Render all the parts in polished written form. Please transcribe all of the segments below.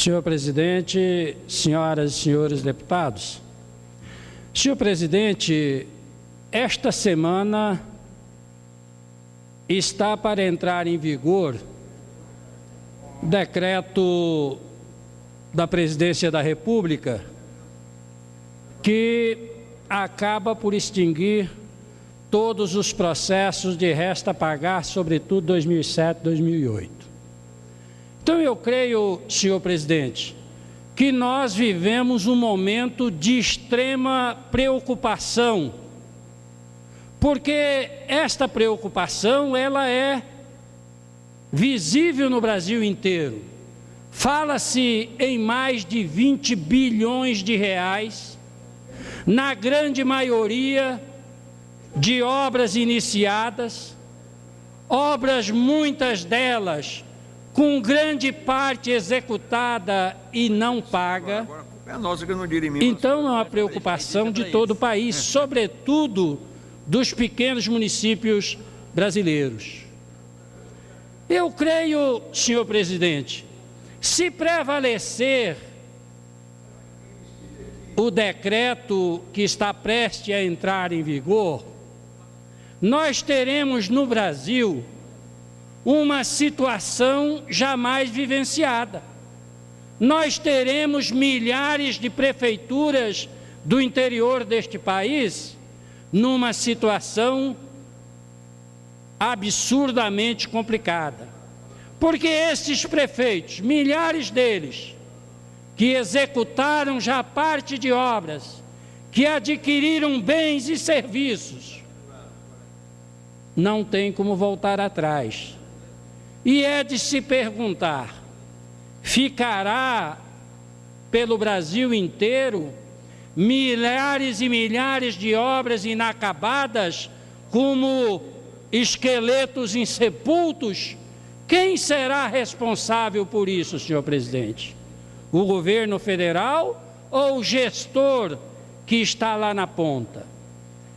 Senhor presidente, senhoras e senhores deputados, senhor presidente, esta semana está para entrar em vigor o decreto da Presidência da República que acaba por extinguir todos os processos de resta a pagar, sobretudo 2007 e 2008. Então eu creio, senhor presidente, que nós vivemos um momento de extrema preocupação, porque esta preocupação ela é visível no Brasil inteiro. Fala-se em mais de 20 bilhões de reais, na grande maioria de obras iniciadas, obras muitas delas com grande parte executada e não paga. Então é uma preocupação de todo o país, sobretudo dos pequenos municípios brasileiros. Eu creio, senhor presidente, se prevalecer o decreto que está prestes a entrar em vigor, nós teremos no Brasil uma situação jamais vivenciada. Nós teremos milhares de prefeituras do interior deste país numa situação absurdamente complicada. Porque esses prefeitos, milhares deles, que executaram já parte de obras, que adquiriram bens e serviços, não tem como voltar atrás. E é de se perguntar, ficará pelo Brasil inteiro milhares e milhares de obras inacabadas como esqueletos insepultos? Quem será responsável por isso, senhor presidente? O governo federal ou o gestor que está lá na ponta?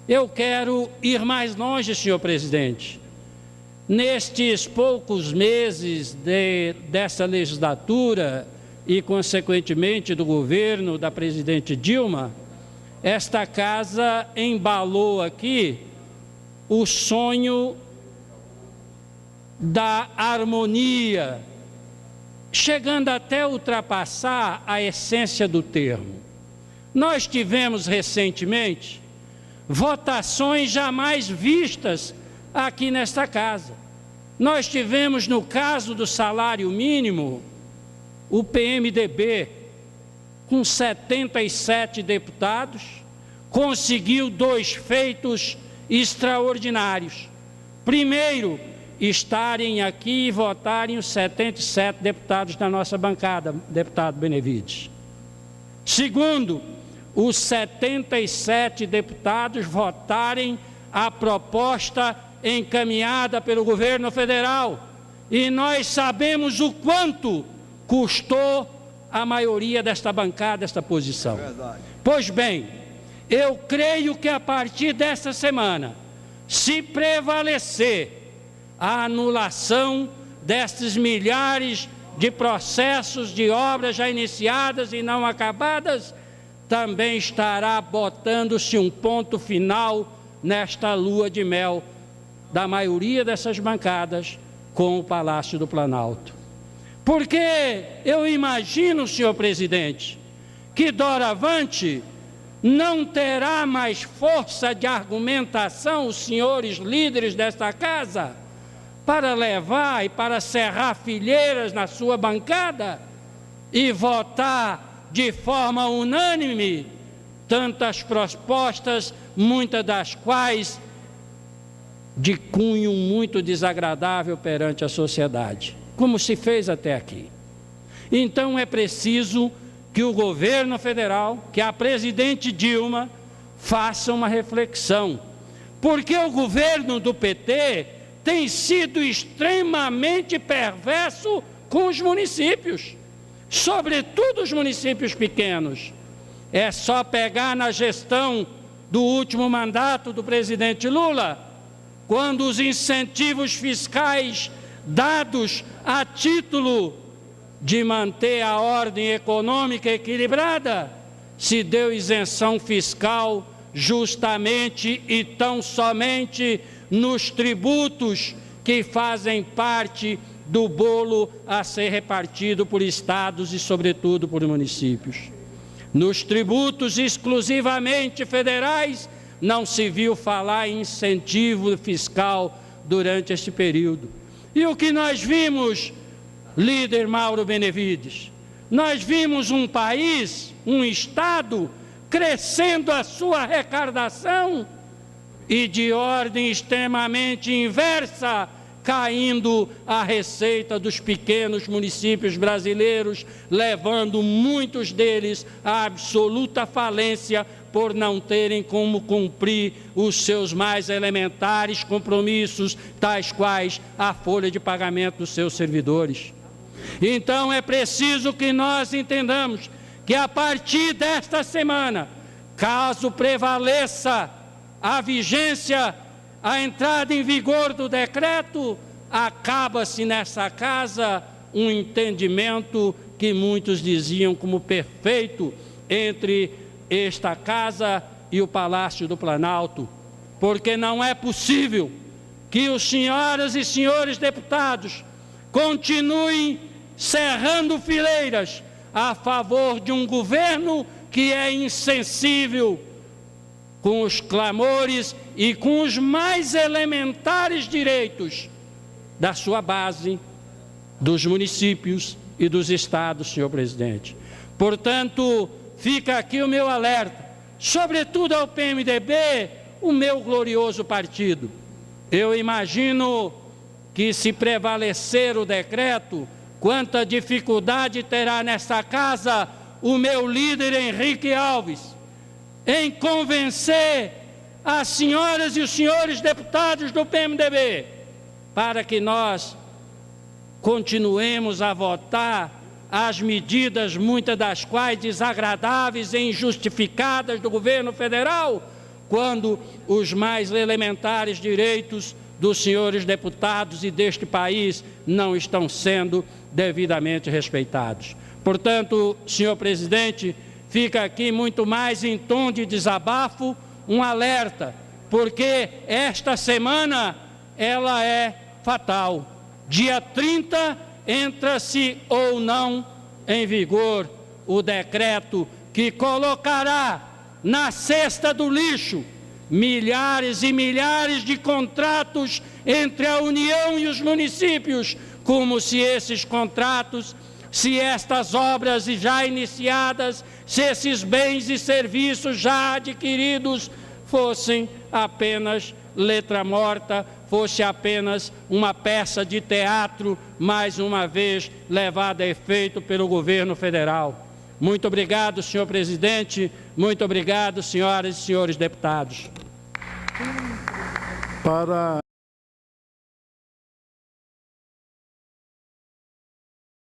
Eu quero ir mais longe, senhor presidente. Nestes poucos meses dessa legislatura e, consequentemente, do governo da presidente Dilma, esta casa embalou aqui o sonho da harmonia, chegando até ultrapassar a essência do termo. Nós tivemos recentemente votações jamais vistas aqui nesta casa. Nós tivemos, no caso do salário mínimo, o PMDB, com 77 deputados, conseguiu dois feitos extraordinários. Primeiro, estarem aqui e votarem os 77 deputados da nossa bancada, deputado Benevides. Segundo, os 77 deputados votarem a proposta encaminhada pelo governo federal, e nós sabemos o quanto custou a maioria desta bancada, esta posição. Pois bem, eu creio que a partir desta semana, se prevalecer a anulação destes milhares de processos de obras já iniciadas e não acabadas, também estará botando-se um ponto final nesta lua de mel da maioria dessas bancadas com o Palácio do Planalto. Porque eu imagino, senhor presidente, que doravante não terá mais força de argumentação os senhores líderes desta casa para levar e para cerrar fileiras na sua bancada e votar de forma unânime tantas propostas, muitas das quais de cunho muito desagradável perante a sociedade, como se fez até aqui. Então é preciso que o governo federal, que a presidente Dilma, faça uma reflexão, porque o governo do PT tem sido extremamente perverso com os municípios, sobretudo os municípios pequenos. É só pegar na gestão do último mandato do presidente Lula, quando os incentivos fiscais dados a título de manter a ordem econômica equilibrada, se deu isenção fiscal justamente e tão somente nos tributos que fazem parte do bolo a ser repartido por estados e, sobretudo, por municípios. Nos tributos exclusivamente federais, não se viu falar em incentivo fiscal durante este período. E o que nós vimos, líder Mauro Benevides? Nós vimos um país, um estado, crescendo a sua arrecadação e de ordem extremamente inversa, caindo a receita dos pequenos municípios brasileiros, levando muitos deles à absoluta falência por não terem como cumprir os seus mais elementares compromissos, tais quais a folha de pagamento dos seus servidores. Então é preciso que nós entendamos que a partir desta semana, caso prevaleça a vigência, a entrada em vigor do decreto, acaba-se nessa casa um entendimento que muitos diziam como perfeito entre esta casa e o Palácio do Planalto, porque não é possível que os senhoras e senhores deputados continuem cerrando fileiras a favor de um governo que é insensível com os clamores e com os mais elementares direitos da sua base, dos municípios e dos estados, senhor presidente. Portanto, fica aqui o meu alerta, sobretudo ao PMDB, o meu glorioso partido. Eu imagino que, se prevalecer o decreto, quanta dificuldade terá nesta casa o meu líder Henrique Alves em convencer as senhoras e os senhores deputados do PMDB para que nós continuemos a votar as medidas, muitas das quais desagradáveis e injustificadas do governo federal, quando os mais elementares direitos dos senhores deputados e deste país não estão sendo devidamente respeitados. Portanto, senhor presidente, fica aqui muito mais em tom de desabafo, um alerta, porque esta semana ela é fatal. Dia 30 entra-se ou não em vigor o decreto que colocará na cesta do lixo milhares e milhares de contratos entre a União e os municípios, como se esses contratos, se estas obras já iniciadas, se esses bens e serviços já adquiridos fossem apenas letra morta, fosse apenas uma peça de teatro, mais uma vez levada a efeito pelo governo federal. Muito obrigado, senhor presidente, muito obrigado, senhoras e senhores deputados.